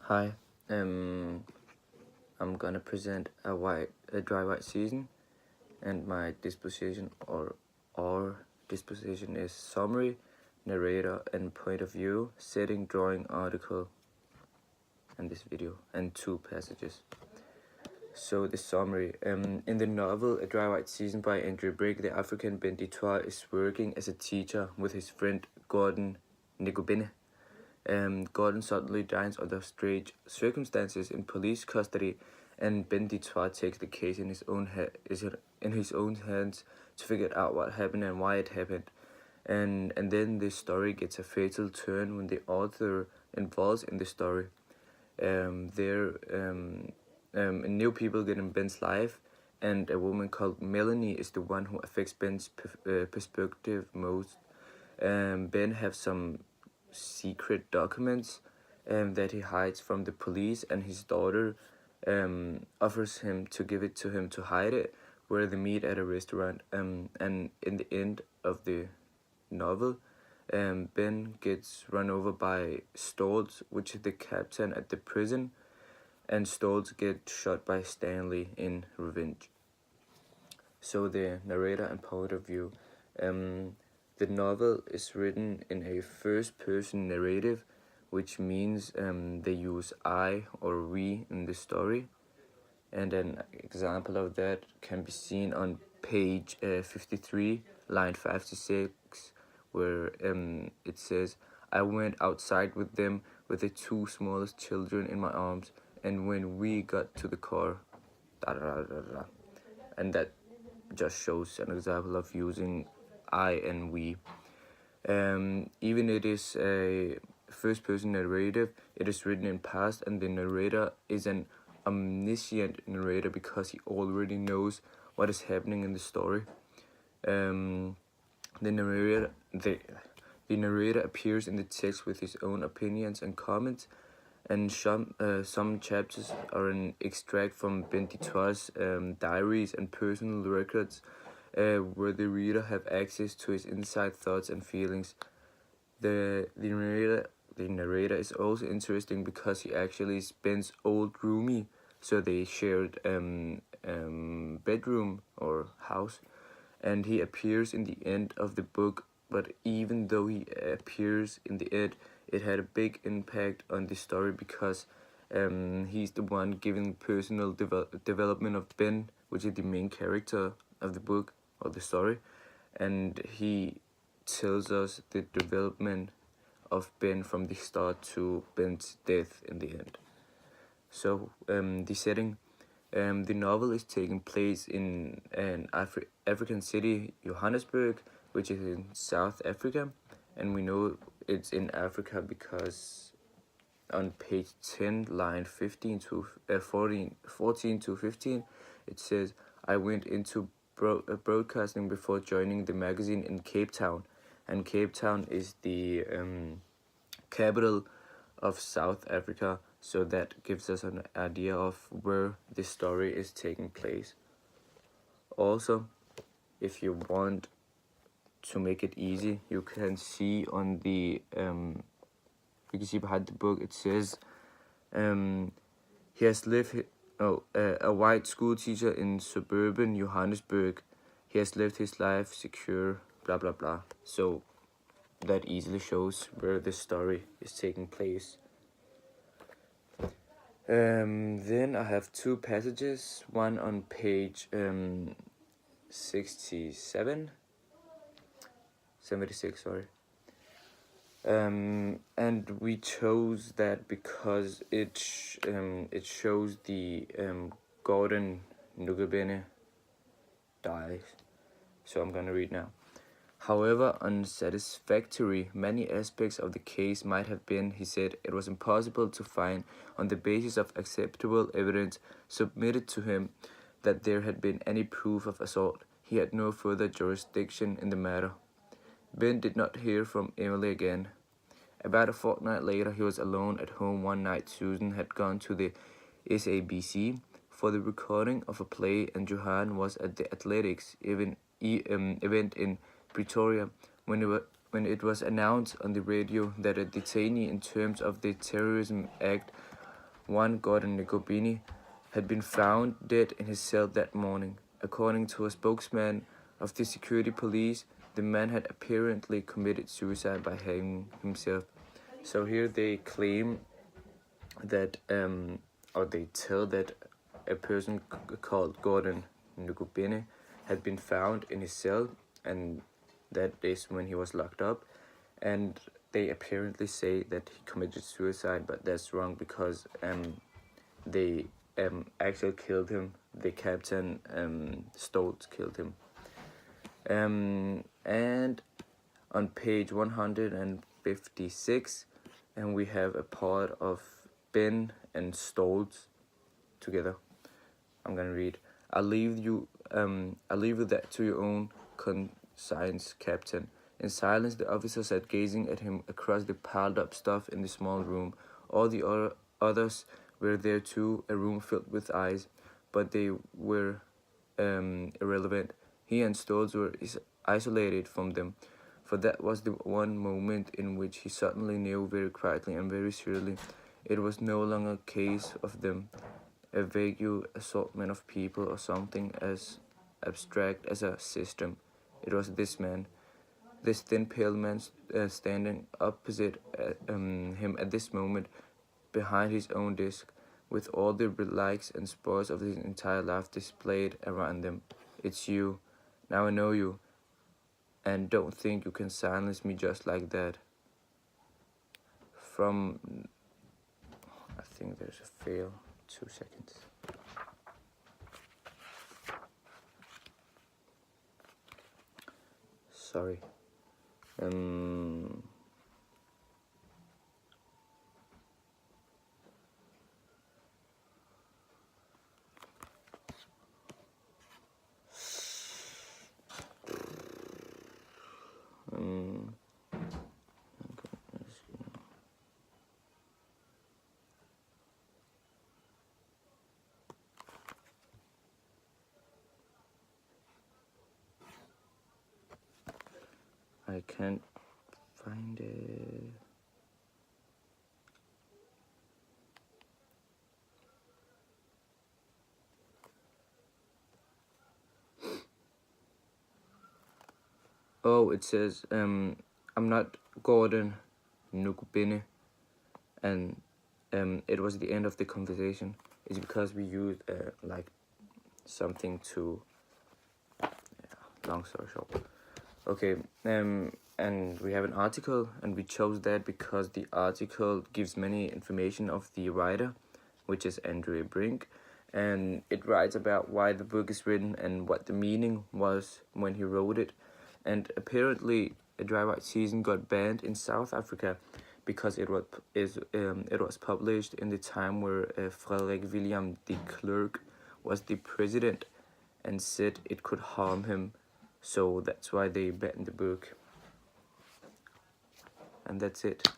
Hi, I'm gonna present a dry white season, and my disposition or our disposition is summary, narrator, and point of view, setting, drawing, article, and this video, and two passages. So the summary. In the novel A Dry White Season by Andrew Brigg, the African Ben Ditoir is working as a teacher with his friend Gordon Negobene. Gordon suddenly dies under strange circumstances in police custody, and Ben Ditoir takes the case in his own hands to figure out what happened and why it happened. And then the story gets a fatal turn when the author involves in the story. New people get in Ben's life, and a woman called Melanie is the one who affects Ben's perspective most. Ben has some secret documents that he hides from the police, and his daughter offers him to give it to him to hide it, where they meet at a restaurant. And in the end of the novel, Ben gets run over by Stoltz, which is the captain at the prison, and Stoltz gets shot by Stanley in revenge. So the narrator and point of view. The novel is written in a first-person narrative, which means they use I or we in the story. And an example of that can be seen on page 53, line 5 to 6, where it says, I went outside with them with the two smallest children in my arms, and when we got to the car, da da da da da. And that just shows an example of using I and we. Even it is a first-person narrative, it is written in past, and the narrator is an omniscient narrator because he already knows what is happening in the story. The narrator appears in the text with his own opinions and comments, and some chapters are an extract from Ben Ditoir's diaries and personal records, where the reader have access to his inside thoughts and feelings. The narrator is also interesting because he actually is Ben's old roomie, so they shared bedroom or house, and he appears in the end of the book. But even though he appears in the end, it had a big impact on the story because he's the one giving personal development of Ben, which is the main character of the book or the story, and he tells us the development of Ben from the start to Ben's death in the end. So the setting, the novel is taking place in an African city, Johannesburg, which is in South Africa, and we know it's in Africa because on page 10, line 14 to 15, it says, I went into broadcasting before joining the magazine in Cape Town, and Cape Town is the capital of South Africa, so that gives us an idea of where this story is taking place. Also, if you want to make it easy, you can see on the you can see behind the book it says he has lived a white school teacher in suburban Johannesburg. He has lived his life secure, blah blah blah. So that easily shows where the story is taking place. Then I have two passages, one on page 76, sorry. And we chose that because it shows the Gordon Nugabene dies. So I'm gonna read now. However unsatisfactory many aspects of the case might have been, he said, it was impossible to find, on the basis of acceptable evidence submitted to him, that there had been any proof of assault. He had no further jurisdiction in the matter. Ben did not hear from Emily again. About a fortnight later, he was alone at home one night. Susan had gone to the SABC for the recording of a play, and Johan was at the athletics event in Pretoria when it was announced on the radio that a detainee in terms of the Terrorism Act One, Gordon Nicobini, had been found dead in his cell that morning. According to a spokesman of the security police, the man had apparently committed suicide by hanging himself. So here they claim that, or they tell that a person called Gordon Nicobini had been found in his cell, and that is when he was locked up. And they apparently say that he committed suicide, but that's wrong because they actually killed him. The captain Stoltz killed him. And on page 156, and we have a part of Ben and Stoltz together. I'm gonna read. I'll leave you that to your own conscience, Captain. In silence, the officer sat gazing at him across the piled-up stuff in the small room. All the others were there too, a room filled with eyes, but they were irrelevant. He and Stoltz were isolated from them, for that was the one moment in which he suddenly knew very quietly and very surely it was no longer a case of them, a vague assortment of people or something as abstract as a system. It was this man. This thin, pale man standing opposite him at this moment, behind his own desk, with all the relics and spoils of his entire life displayed around them. It's you. Now I know you. And don't think you can silence me just like that. From... I think there's a fail. 2 seconds. Sorry. I can't find it. Oh, it says, I'm not Gordon Nicobini, and it was the end of the conversation. It's because we used like something to, long story short. Okay, and we have an article, and we chose that because the article gives many information of the writer, which is Andrew Brink, and it writes about why the book is written and what the meaning was when he wrote it. And apparently, A Dry White Season got banned in South Africa because it was published in the time where Frederick William de Klerk was the president and said it could harm him. So that's why they banned the book. And that's it.